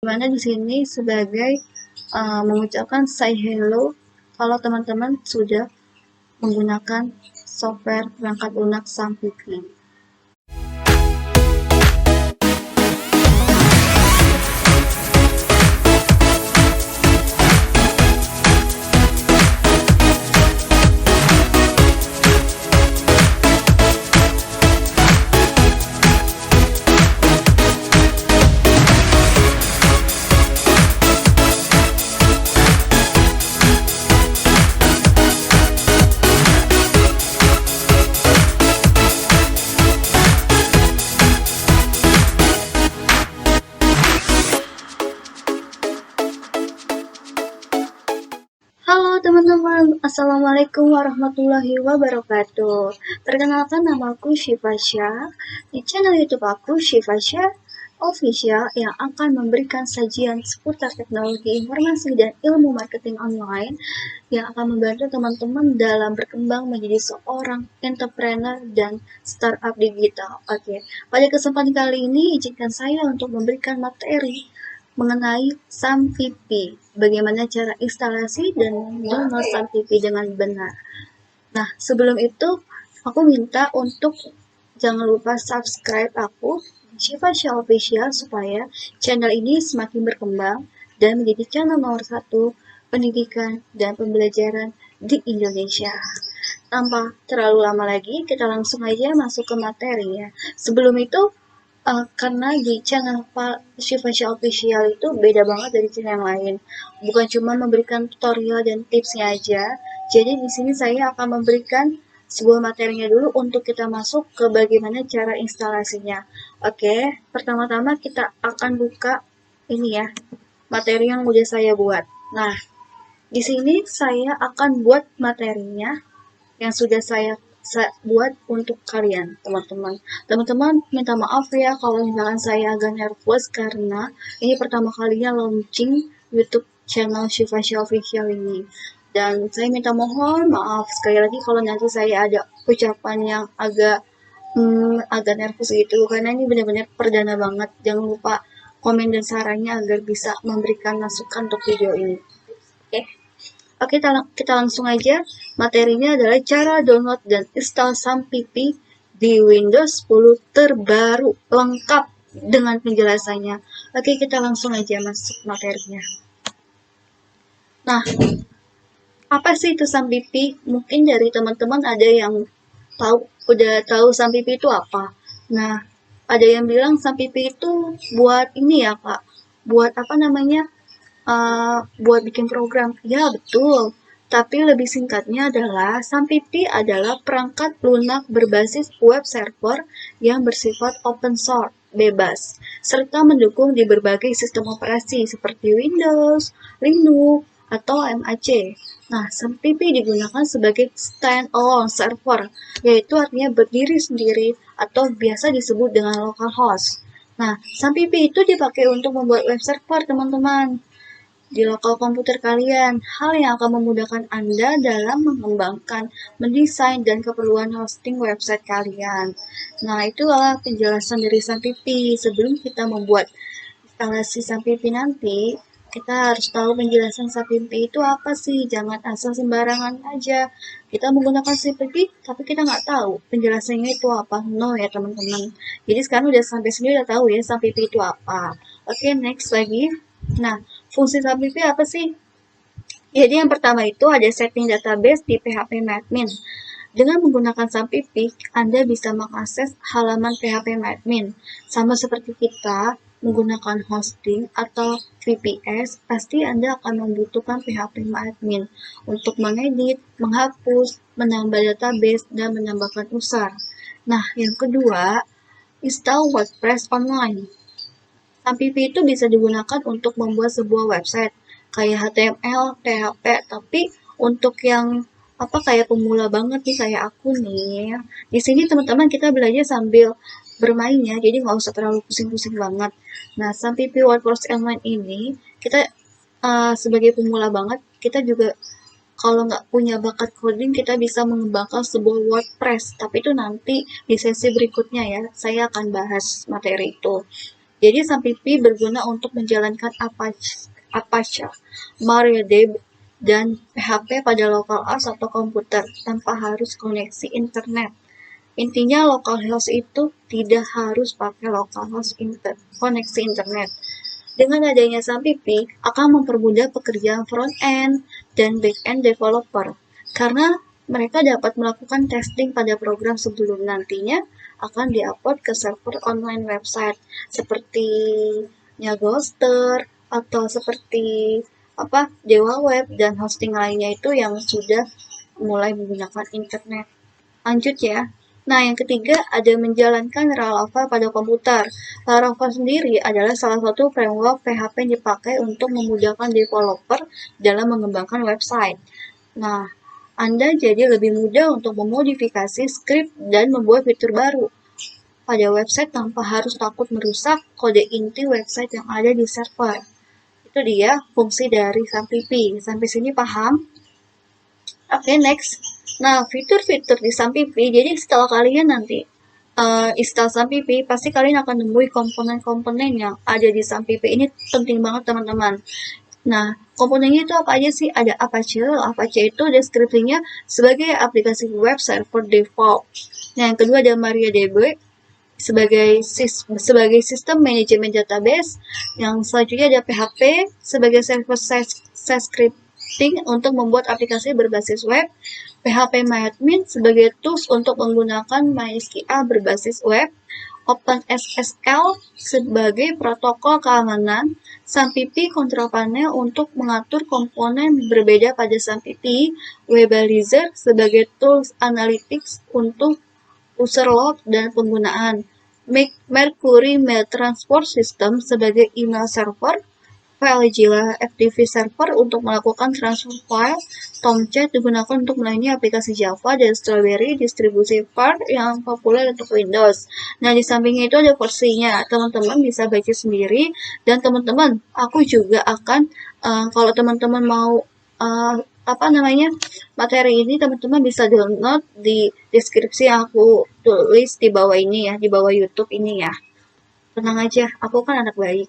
Dimana di sini sebagai mengucapkan say hello kalau teman-teman sudah menggunakan software perangkat lunak Sampipi. Halo teman-teman, Assalamualaikum warahmatullahi wabarakatuh. Perkenalkan, namaku Syifa Syah. Di channel YouTube aku, Syifa Syah Official, yang akan memberikan sajian seputar teknologi informasi dan ilmu marketing online yang akan membantu teman-teman dalam berkembang menjadi seorang entrepreneur dan startup digital. Oke, pada kesempatan kali ini izinkan saya untuk memberikan materi mengenai Sampipi, bagaimana cara instalasi dan download Sampipi dengan benar. Nah, sebelum itu, aku minta untuk jangan lupa subscribe aku, Syifa Syah Official, supaya channel ini semakin berkembang dan menjadi channel nomor 1 pendidikan dan pembelajaran di Indonesia. Tanpa terlalu lama lagi, kita langsung aja masuk ke materi ya. Sebelum itu, karena di channel Syifa Syah Official itu beda banget dari channel yang lain. Bukan cuma memberikan tutorial dan tipsnya aja. Jadi di sini saya akan memberikan sebuah materinya dulu untuk kita masuk ke bagaimana cara instalasinya. Oke, pertama-tama kita akan buka ini ya, materi yang udah saya buat. Nah, di sini saya akan buat materinya yang sudah saya buat untuk kalian, teman-teman. Teman-teman minta maaf ya kalau misalkan saya agak nervous karena ini pertama kalinya launching YouTube channel Syifa Syah Official ini. Dan saya minta mohon maaf sekali lagi kalau nanti saya ada ucapan yang agak nervous gitu karena ini benar-benar perdana banget. Jangan lupa komen dan sarannya agar bisa memberikan masukan untuk video ini. Oke. Oke, kita langsung aja. Materinya adalah cara download dan install Sampipi di Windows 10 terbaru, lengkap dengan penjelasannya. Oke, kita langsung aja masuk materinya. Nah, apa sih itu Sampipi? Mungkin dari teman-teman ada yang udah tahu Sampipi itu apa. Nah, ada yang bilang Sampipi itu buat ini ya, Kak. Buat apa namanya? Buat bikin program. Ya, betul. Tapi lebih singkatnya adalah Sampipi adalah perangkat lunak berbasis web server yang bersifat open source, bebas, serta mendukung di berbagai sistem operasi seperti Windows, Linux, atau MAC. Nah, Sampipi digunakan sebagai standalone server, yaitu artinya berdiri sendiri atau biasa disebut dengan localhost. Nah, Sampipi itu dipakai untuk membuat web server, teman-teman, di lokal komputer kalian, hal yang akan memudahkan Anda dalam mengembangkan, mendesain, dan keperluan hosting website kalian. Nah, itulah penjelasan dari Sampipi. Sebelum kita membuat instalasi Sampipi nanti, kita harus tahu penjelasan Sampipi itu apa sih. Jangan asal sembarangan aja. Kita menggunakan Sampipi, tapi kita nggak tahu penjelasannya itu apa. No ya, teman-teman. Jadi sekarang udah sampai sini udah tahu ya Sampipi itu apa. Oke, next lagi. Nah, fungsi Sampipi apa sih? Jadi yang pertama itu ada setting database di phpMyAdmin. Dengan menggunakan Sampipi, Anda bisa mengakses halaman phpMyAdmin. Sama seperti kita menggunakan hosting atau VPS, pasti Anda akan membutuhkan phpMyAdmin untuk mengedit, menghapus, menambah database, dan menambahkan user. Nah, yang kedua, install WordPress online. Sampipi itu bisa digunakan untuk membuat sebuah website kayak HTML, PHP, tapi untuk yang kayak pemula banget nih kayak aku nih. Di sini teman-teman kita belajar sambil bermain ya, jadi nggak usah terlalu pusing-pusing banget. Nah, Sampipi WordPress online ini kita sebagai pemula banget, kita juga kalau nggak punya bakat coding, kita bisa mengembangkan sebuah WordPress. Tapi itu nanti di sesi berikutnya ya, saya akan bahas materi itu. Jadi SAMPP berguna untuk menjalankan Apache, MariaDB, dan PHP pada localhost atau komputer tanpa harus koneksi internet. Intinya localhost itu tidak harus pakai koneksi internet. Dengan adanya SAMPP akan mempermudah pekerjaan front-end dan back-end developer karena mereka dapat melakukan testing pada program sebelum nantinya akan diupload ke server online website seperti Ghoster atau seperti Dewa Web dan hosting lainnya itu yang sudah mulai menggunakan internet. Lanjut ya. Nah, yang ketiga ada menjalankan Laravel pada komputer. Laravel sendiri adalah salah satu framework PHP yang dipakai untuk memudahkan developer dalam mengembangkan website. Nah, Anda jadi lebih mudah untuk memodifikasi script dan membuat fitur baru pada website tanpa harus takut merusak kode inti website yang ada di server. Itu dia fungsi dari SAMPP. Sampai sini paham? Oke, next. Nah, fitur-fitur di SAMPP, jadi setelah kalian nanti install SAMPP, pasti kalian akan nemui komponen-komponen yang ada di SAMPP. Ini penting banget teman-teman. Nah, komponennya itu apa aja sih? Ada Apache. Apache itu deskripsinya sebagai aplikasi web server default. Nah, yang kedua ada MariaDB sebagai sistem manajemen database. Yang selanjutnya ada PHP sebagai server scripting untuk membuat aplikasi berbasis web. PHP-MyAdmin sebagai tools untuk menggunakan MySQL berbasis web. OpenSSL sebagai protokol keamanan. SAMPP control panel untuk mengatur komponen berbeda pada SAMPP. Webalizer sebagai tools analytics untuk user log dan penggunaan. Mercury Mail Transport System sebagai email server. FileZilla FTP Server untuk melakukan transfer file. Tomcat digunakan untuk melayani aplikasi Java dan Strawberry distribusi Part yang populer untuk Windows. Nah, di sampingnya itu ada versinya. Teman-teman bisa baca sendiri. Dan teman-teman, aku juga akan, kalau teman-teman mau materi ini, teman-teman bisa download di deskripsi yang aku tulis di bawah ini ya, di bawah YouTube ini ya. Tenang aja, aku kan anak baik.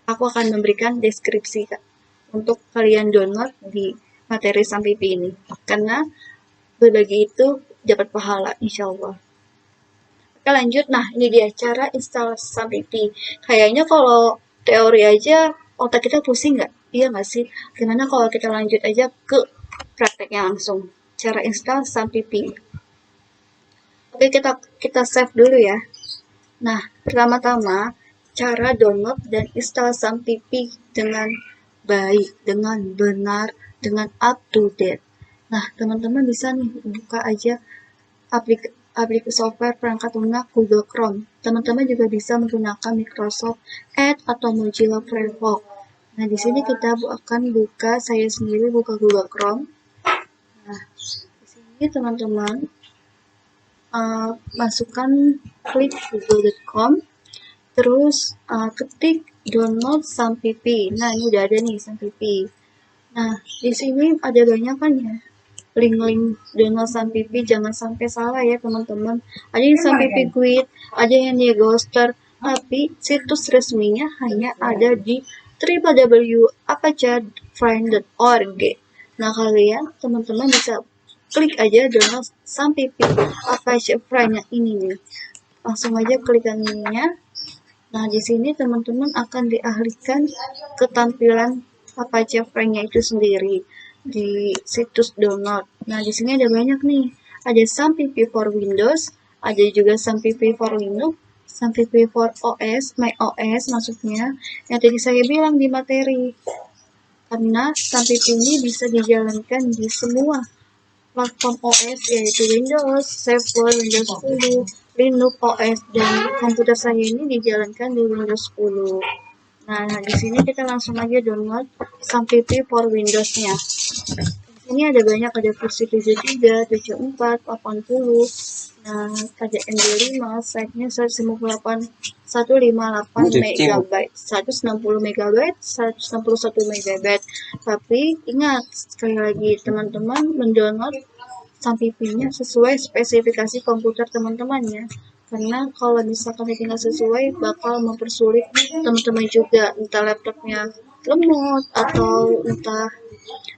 Aku akan memberikan deskripsi untuk kalian download di materi SAMPP ini. Karena berbagi itu dapat pahala, insya Allah. Oke, lanjut. Nah, ini dia cara install SAMPP. Kayaknya kalau teori aja, otak kita pusing nggak? Iya nggak sih? Gimana kalau kita lanjut aja ke prakteknya langsung. Cara install SAMPP. Oke, kita save dulu ya. Nah, pertama-tama, cara download dan install SAMPP dengan baik, dengan benar, dengan up to date. Nah, teman-teman bisa nih buka aja aplikasi software perangkat lunak Google Chrome. Teman-teman juga bisa menggunakan Microsoft Edge atau Mozilla Firefox. Nah, di sini kita akan buka, saya sendiri buka Google Chrome. Nah, di sini teman-teman masukkan klik google.com. Terus ketik download SAMPP. Nah, ini udah ada nih SAMPP. Nah, di sini ada banyak kan ya link-link download SAMPP. Jangan sampai salah ya teman-teman. Ada yang SAMPP Guide, ada yang di Ghoster, tapi situs resminya hanya ada di www.apache.friend.org. Nah, kalian teman-teman bisa klik aja download SAMPP Apache Friend ini nih. Langsung aja klik ininya. Nah, di sini teman-teman akan dialihkan ke tampilan Apache Friend-nya itu sendiri di situs download. Nah, di sini ada banyak nih. Ada SAMPP for Windows, ada juga SAMPP for Linux, SAMPP for OS, macOS maksudnya. Yang tadi saya bilang di materi. Karena SAMPP ini bisa dijalankan di semua platform OS yaitu Windows 7, Windows 10, Linux OS, dan komputer saya ini dijalankan di Windows 10. Nah, di sini kita langsung aja download SAMPP for Windows-nya. Di sini ada banyak, ada versi 73, 74, 80. Nah, ada MD5, size-nya 158 MB, 160 MB, 161 MB. Tapi ingat, sekali lagi teman-teman mendownload SAMPP-nya sesuai spesifikasi komputer teman-teman ya. karena kalau misalkan tidak sesuai bakal mempersulit teman-teman juga, entah laptopnya lemot atau entah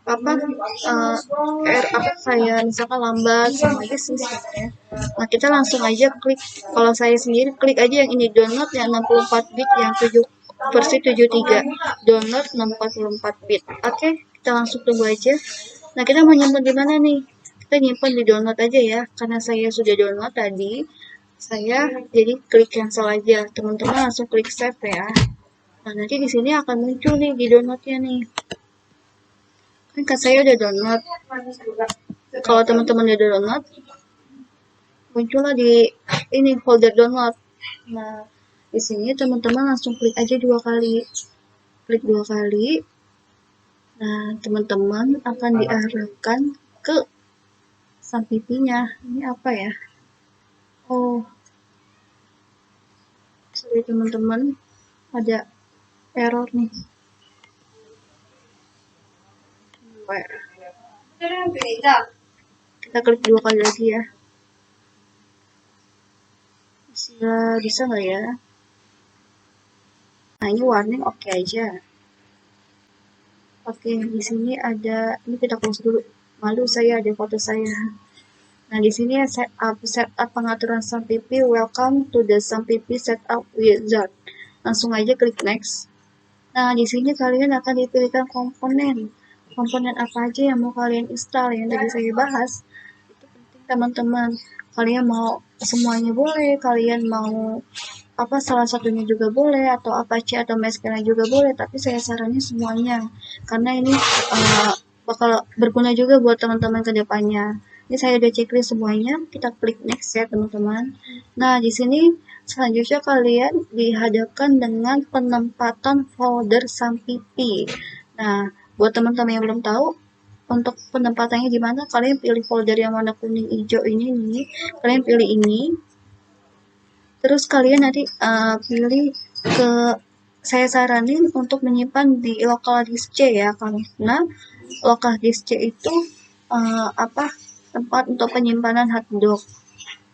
apa apa kayak misalkan lambat sama aja sih sebenarnya. Nah kita langsung aja klik, kalau saya sendiri klik aja yang ini, download yang 64 bit yang 7 versi 73, download 64 bit. Oke, kita langsung tunggu aja. Nah kita mau nyimpen di mana nih? Kita nyimpen di download aja ya, karena saya sudah download tadi. Saya jadi klik cancel aja, teman-teman langsung klik save ya. Nah nanti di sini akan muncul nih di downloadnya nih. Kan saya udah download. Kalau teman-teman udah download, muncullah di ini folder download. Nah di sini teman-teman langsung klik aja 2 kali, klik 2 kali. Nah teman-teman akan diarahkan ke sampipinya. Ini apa ya? Oh, sorry teman-teman, ada error nih. Kita klik 2 kali lagi ya. Bisa nggak ya? Nah ini warning oke aja. Oke, di sini ada, ini kita close dulu. Malu saya ada foto saya. Nah di sini ya setup pengaturan SAMPP. Welcome to the SAMPP setup wizard. Langsung aja klik next. Nah di sini kalian akan dipilihkan komponen. Komponen apa aja yang mau kalian install yang tadi saya bahas. Itu penting teman-teman. Kalian mau semuanya boleh, kalian mau apa salah satunya juga boleh, atau Apache atau Mescala juga boleh, tapi saya saranin semuanya karena ini bakal berguna juga buat teman-teman ke depannya. Ini saya udah checklist semuanya, kita klik next ya teman-teman. Nah di sini selanjutnya kalian dihadapkan dengan penempatan folder SAMPP. Nah buat teman-teman yang belum tahu, untuk penempatannya gimana, kalian pilih folder yang warna kuning hijau ini nih, kalian pilih ini. Terus kalian nanti pilih ke, saya saranin untuk menyimpan di local disk C ya, karena local disk C itu tempat untuk penyimpanan harddisk,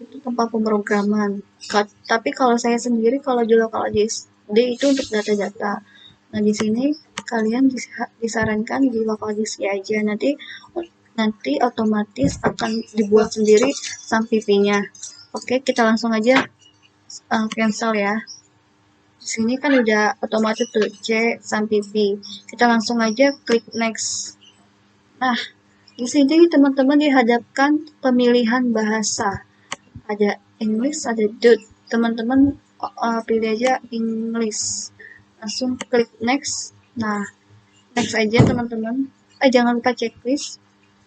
itu tempat pemrograman. Tapi kalau saya sendiri kalau di local disk D itu untuk data-data. Nah di sini kalian disarankan di local disk C aja, nanti otomatis akan dibuat sendiri SAMPP-nya. Oke, kita langsung aja cancel ya. Di sini kan udah otomatis tuh C SAMPP. Kita langsung aja klik next. Nah, di sini teman-teman dihadapkan pemilihan bahasa. Ada English, ada Dutch. Teman-teman pilih aja English. Langsung klik next. Nah, next aja teman-teman. Jangan lupa checklist.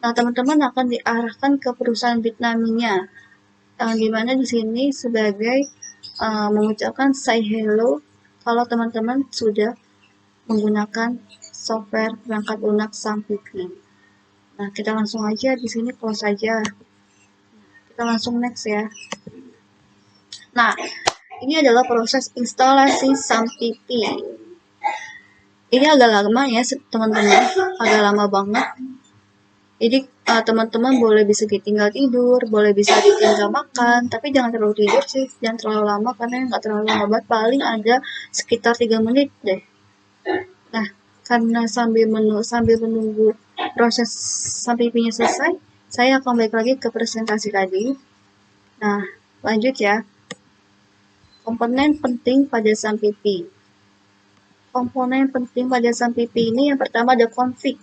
Nah, teman-teman akan diarahkan ke perusahaan Bitnami-nya. Dimana di sini sebagai mengucapkan say hello kalau teman-teman sudah menggunakan software perangkat lunak SAMPP. Nah, kita langsung aja di sini close aja. Kita langsung next ya. Nah, ini adalah proses instalasi SAMPP. Ini agak lama ya teman-teman, agak lama banget. Jadi teman-teman boleh bisa ditinggal tidur, boleh bisa ditinggal makan, tapi jangan terlalu tidur sih, jangan terlalu lama karena nggak terlalu lambat, paling ada sekitar 3 menit deh. Nah, karena sambil menunggu proses SAMPP-nya selesai, saya akan balik lagi ke presentasi tadi. Nah, lanjut ya. Komponen penting pada SAMPP. Komponen penting pada SAMPP ini yang pertama ada config.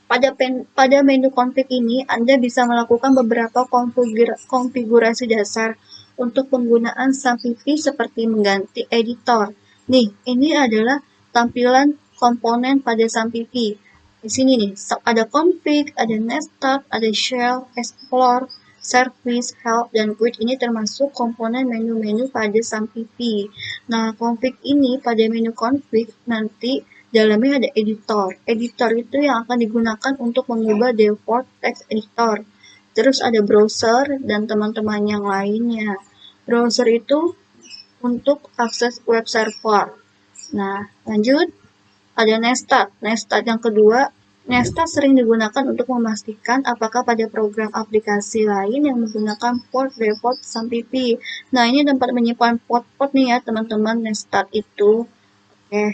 Pada menu config ini, Anda bisa melakukan beberapa konfigurasi dasar untuk penggunaan SAMPP seperti mengganti editor. Nih, ini adalah tampilan komponen pada SAMPP. Di sini nih, ada config, ada nested, ada shell, explore, service, help, dan quit. Ini termasuk komponen menu-menu pada SAMPP. Nah, config ini pada menu config nanti dalamnya ada editor. Editor itu yang akan digunakan untuk mengubah default text editor. Terus ada browser dan teman-teman yang lainnya. Browser itu untuk akses web server. Nah, lanjut. Ada nested. Nested yang kedua, Nestart sering digunakan untuk memastikan apakah pada program aplikasi lain yang menggunakan port default SAMPP. Nah, ini tempat menyimpan port-port nih ya, teman-teman. Nestart itu. Oke,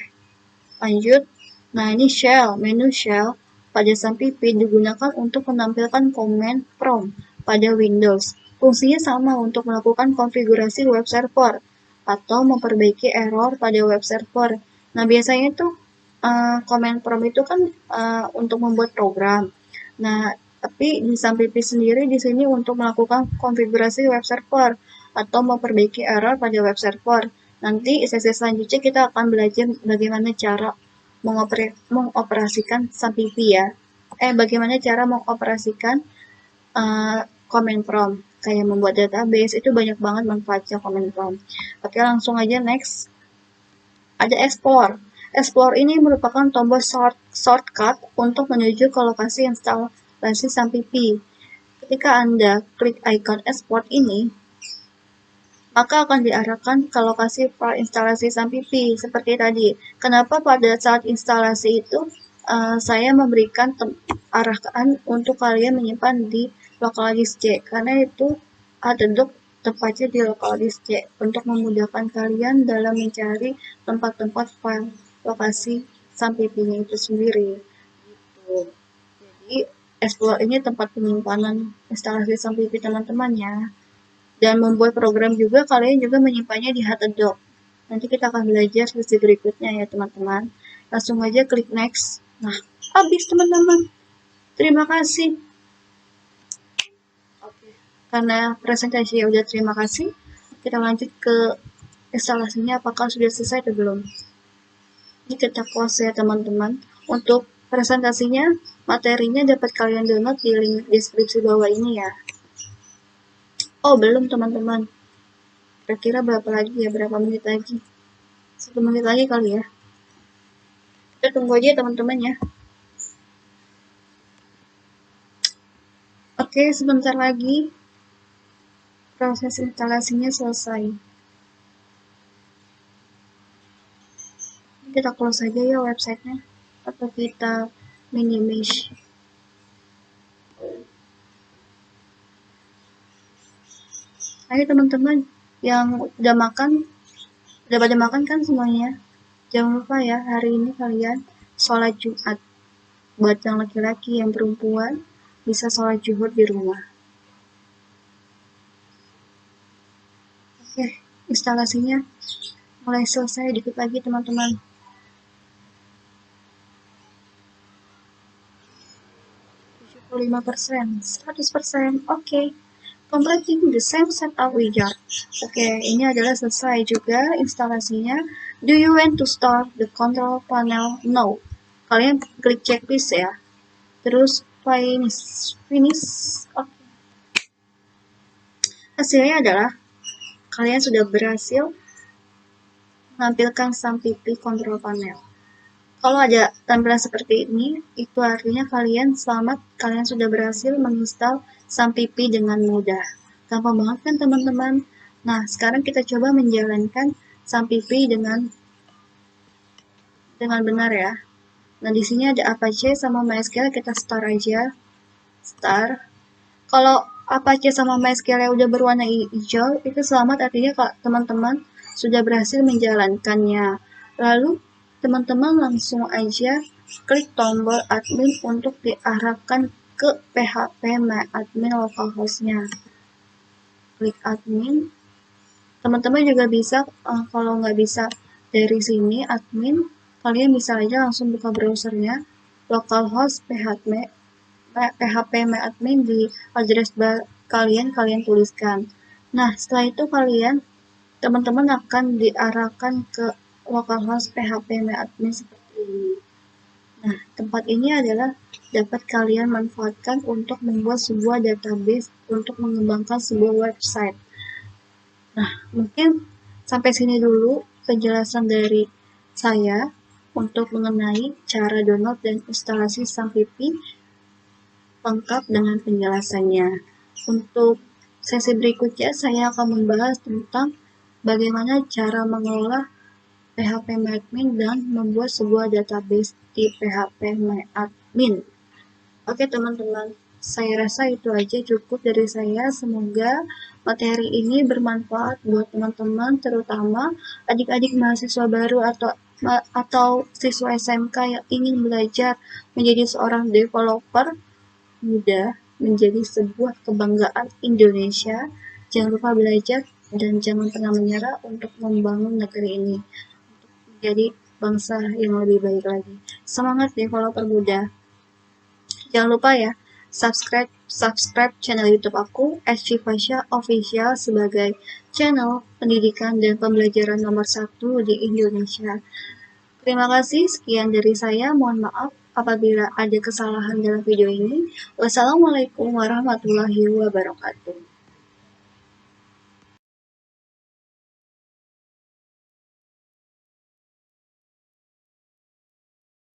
lanjut. Nah, ini shell, menu shell pada SAMPP digunakan untuk menampilkan command prompt pada Windows. Fungsinya sama untuk melakukan konfigurasi web server atau memperbaiki error pada web server. Nah, biasanya tuh command prompt itu kan untuk membuat program. Nah, tapi di SAMPP sendiri di sini untuk melakukan konfigurasi web server atau memperbaiki error pada web server. Nanti sesi selanjutnya kita akan belajar bagaimana cara mengoperasikan SAMPP ya. Bagaimana cara mengoperasikan command prompt. Kayak membuat database, itu banyak banget manfaatnya command prompt. Oke, langsung aja next. Ada explore. Explore ini merupakan tombol shortcut untuk menuju ke lokasi instalasi SAMPP. Ketika Anda klik icon export ini, maka akan diarahkan ke lokasi file instalasi SAMPP seperti tadi. Kenapa pada saat instalasi itu saya memberikan arahan untuk kalian menyimpan di local disk C, karena itu ada tepatnya di local disk C untuk memudahkan kalian dalam mencari tempat-tempat file lokasi SAMPP-nya itu sendiri. Gitu. Jadi Explore ini tempat penyimpanan instalasi SAMPP teman-teman ya. Dan membuat program juga kalian juga menyimpannya di Hatadoc. Nanti kita akan belajar sesi berikutnya ya teman-teman. Langsung aja klik next. Nah, habis teman-teman. Terima kasih. Oke. Karena presentasi udah terima kasih, kita lanjut ke instalasinya apakah sudah selesai atau belum. Ini kita close ya teman-teman. Untuk presentasinya, materinya dapat kalian download di link deskripsi bawah ini ya. Oh, belum teman-teman. Kira-kira berapa lagi ya? Berapa menit lagi? 1 menit lagi kali ya. Kita tunggu aja teman-teman ya. Oke, sebentar lagi proses instalasinya selesai. Kita close aja ya websitenya. Atau kita minimize. Ayo teman-teman yang udah pada makan kan semuanya. Jangan lupa ya, hari ini kalian sholat Jumat. Buat yang laki-laki, yang perempuan, bisa sholat Zuhur di rumah. Oke, instalasinya mulai selesai, dikit lagi teman-teman. 75%, 100%, oke. Completing the same setup wizard. Oke, ini adalah selesai juga instalasinya. Do you want to start the control panel? No. Kalian klik checklist ya. Terus finish. Oke. Hasilnya adalah kalian sudah berhasil menampilkan SAMPP control panel. Kalau ada tampilan seperti ini, itu artinya kalian selamat, kalian sudah berhasil menginstal SAMPP dengan mudah. Gampang banget kan teman-teman? Nah, sekarang kita coba menjalankan SAMPP dengan benar ya. Nah, di sini ada Apache sama MySQL, kita start aja. Start. Kalau Apache sama MySQL yang udah berwarna hijau, itu selamat, artinya kalau teman-teman sudah berhasil menjalankannya. Lalu, teman-teman langsung aja klik tombol admin untuk diarahkan ke PHP MyAdmin localhost-nya. Klik admin. Teman-teman juga bisa, kalau nggak bisa dari sini admin, kalian bisa aja langsung buka browsernya, localhost PHP MyAdmin di address bar kalian tuliskan. Nah, setelah itu teman-teman akan diarahkan ke localhost PHP MyAdmin seperti ini. Nah, tempat ini adalah dapat kalian manfaatkan untuk membuat sebuah database untuk mengembangkan sebuah website. Nah, mungkin sampai sini dulu penjelasan dari saya untuk mengenai cara download dan instalasi SAMPP lengkap dengan penjelasannya. Untuk sesi berikutnya, saya akan membahas tentang bagaimana cara mengelola PHP MyAdmin dan membuat sebuah database di PHP MyAdmin. Amin. Oke teman-teman, saya rasa itu aja cukup dari saya. Semoga materi ini bermanfaat buat teman-teman, terutama adik-adik mahasiswa baru atau siswa SMK yang ingin belajar menjadi seorang developer muda, menjadi sebuah kebanggaan Indonesia. Jangan lupa belajar dan jangan pernah menyerah untuk membangun negeri ini menjadi bangsa yang lebih baik lagi. Semangat developer muda. Jangan lupa ya, subscribe channel YouTube aku, SC Fasya Official, sebagai channel pendidikan dan pembelajaran nomor 1 di Indonesia. Terima kasih, sekian dari saya. Mohon maaf apabila ada kesalahan dalam video ini. Wassalamualaikum warahmatullahi wabarakatuh.